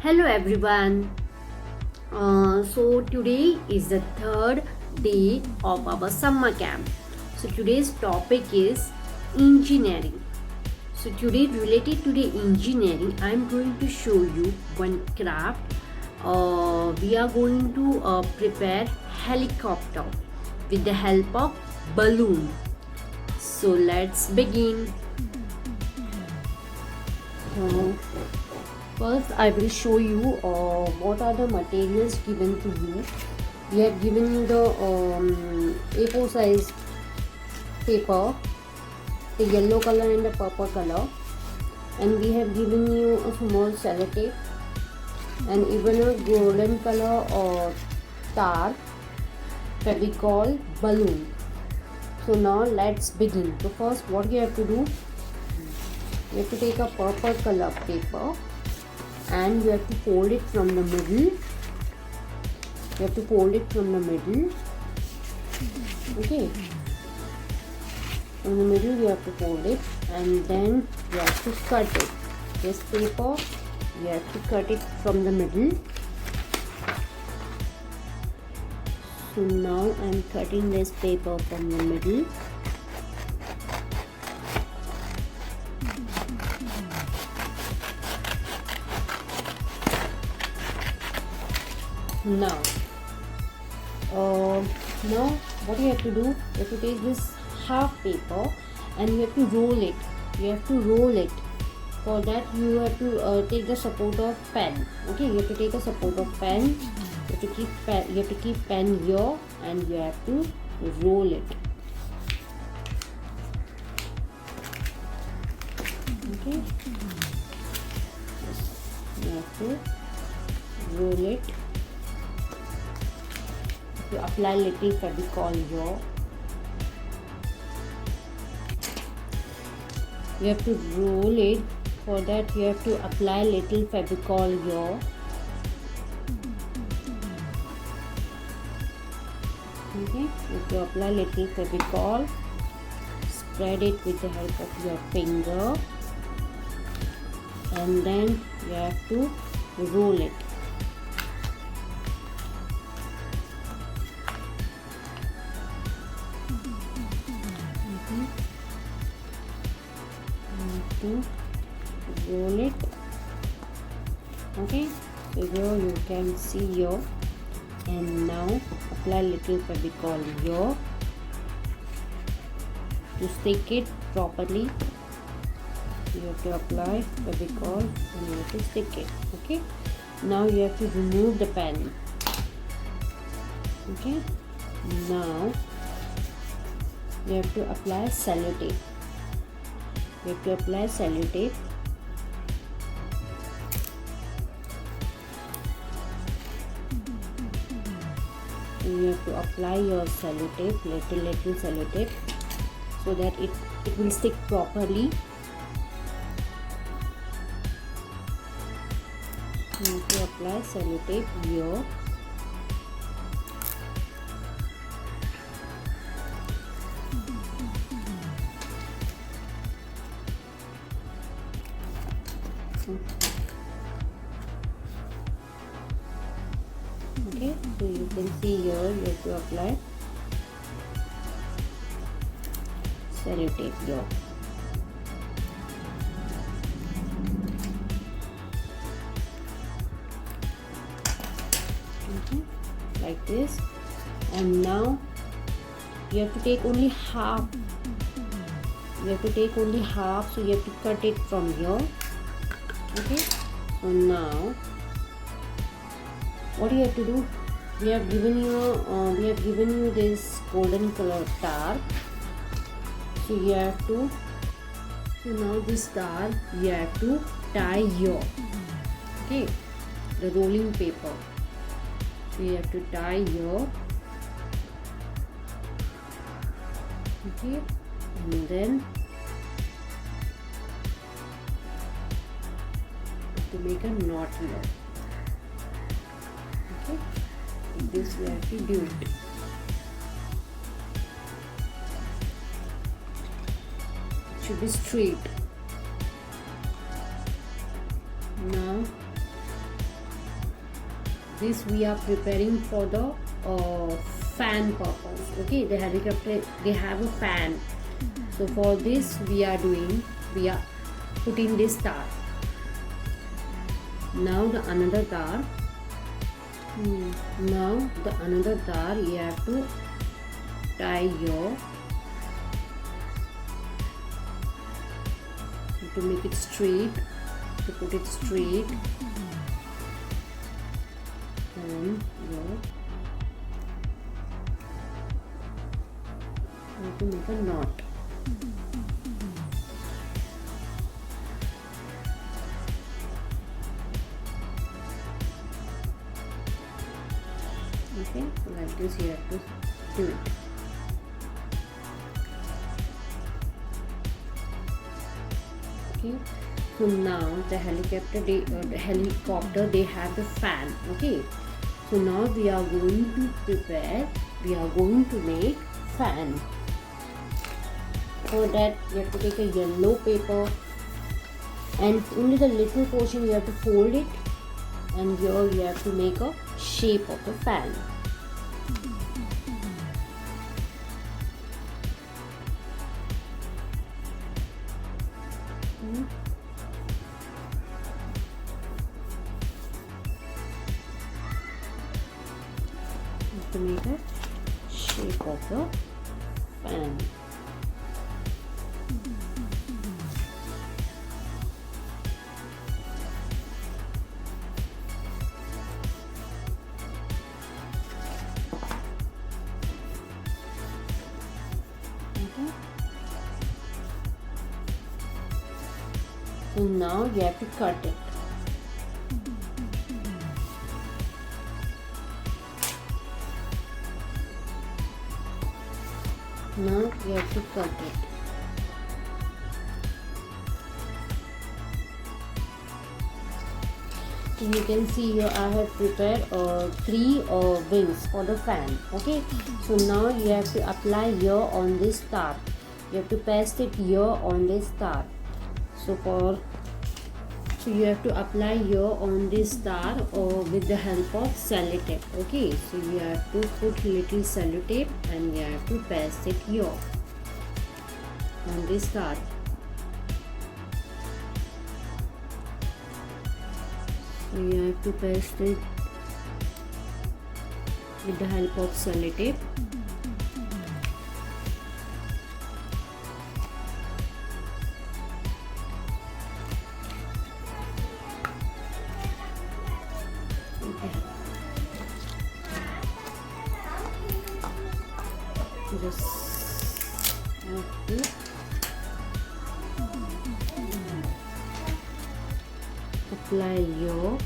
Hello everyone. So today is the third day of our summer camp. So today's topic is engineering. So today related to the engineering, I am going to show you one craft. We are going to prepare helicopter with the help of balloon. So let's begin. First, I will show you what are the materials given to you. We have given you the A4 size paper, the yellow color and the purple color, and we have given you a small sellotape and even a golden color or tar, fevicol, balloon. So now let's begin. So first, what you have to do, you have to take a purple color paper and you have to fold it from the middle. Okay, from the middle you have to fold it, and then you have to cut it. This paper you have to cut it from the middle. So now I am cutting this paper from the middle. Now what you have to do, you have to take this half paper and you have to roll it. For that you have to take the support of pen. Okay, you have to take a support of pen. You have to keep pen here and you have to roll it. Okay, you have to roll it. You apply little fevicol here. You have to roll it. For that you have to apply little fevicol here. Okay, you have to apply little fevicol. Spread it with the help of your finger, and then you have to roll it. Roll it. Okay, so here you can see here, and now apply little fevicol here to stick it properly. You have to apply fevicol and you have to stick it. Okay, now you have to remove the pen. Okay, now you have to apply sellotape. You have to apply sellotape. You have to apply your sellotape, little sellotape, so that it will stick properly. You have to apply sellotape here. Okay, so you can see here you have to apply sellotape here. Okay, like this, and now you have to take only half. So you have to cut it from here. Okay, so now what you have to do, we have given you this golden color tar. So you have to, now this tar you have to tie here. Okay, the rolling paper. So you have to tie here. Okay, and then to make a knot here. Okay, this we have to do it. It should be straight. Now this we are preparing for the fan purpose. Okay, the helicopter, they have a fan. So for this we are putting this tar. Now the another tar. Now the another tar you have to tie your, to make it straight, to put it straight, and you have to make a knot. Okay, like this you have to do it. Okay, so now the helicopter, they have the fan. Okay, so now we are going to prepare, we are going to make fan. For that you have to take a yellow paper, and only the little portion you have to fold it, and here you have to make a shape of the fan. To make a shape of the fan. Okay. So now you have to cut it. Now you have to cut it. So you can see here I have prepared 3 wings for the fan. Okay, so now you have to apply here on this star. You have to paste it here on this star. So you have to apply here on this star with the help of sellotape. Okay, so you have to put little sellotape and you have to paste it here on this star. So you have to paste it with the help of sellotape. Just have to apply your,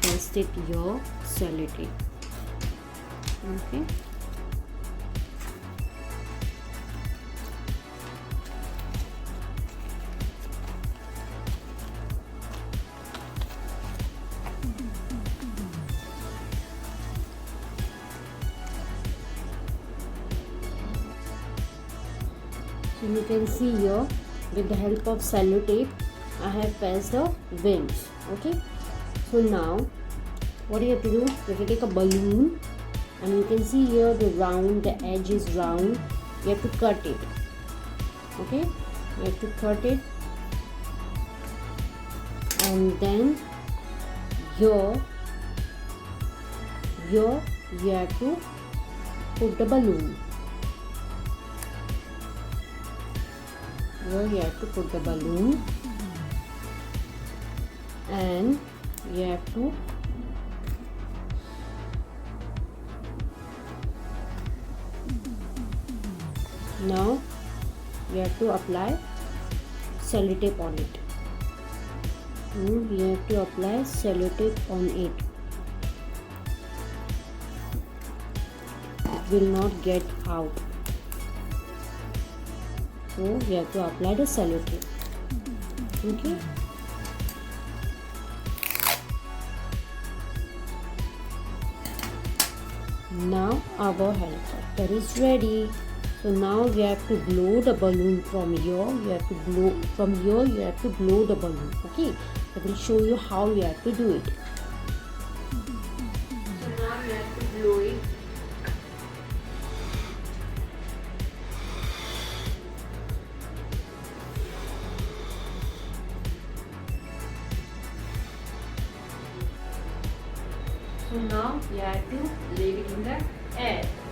paste it your sellotape. Okay. So you can see here with the help of sellotape I have pasted the wings. Okay, so now what you have to do, you have to take a balloon, and you can see here the edge is round. You have to cut it. Okay, you have to cut it, and then here you have to put the balloon. Here you have to put the balloon, and you have to now you have to apply sellotape on it. You have to apply sellotape on it. It will not get out. So you have to apply the sellotape. Okay. Now our helicopter is ready. So now we have to blow the balloon from here. You have to blow from here. You have to blow the balloon. Okay. I will show you how you have to do it. glue it. So now we have to leave it in the air.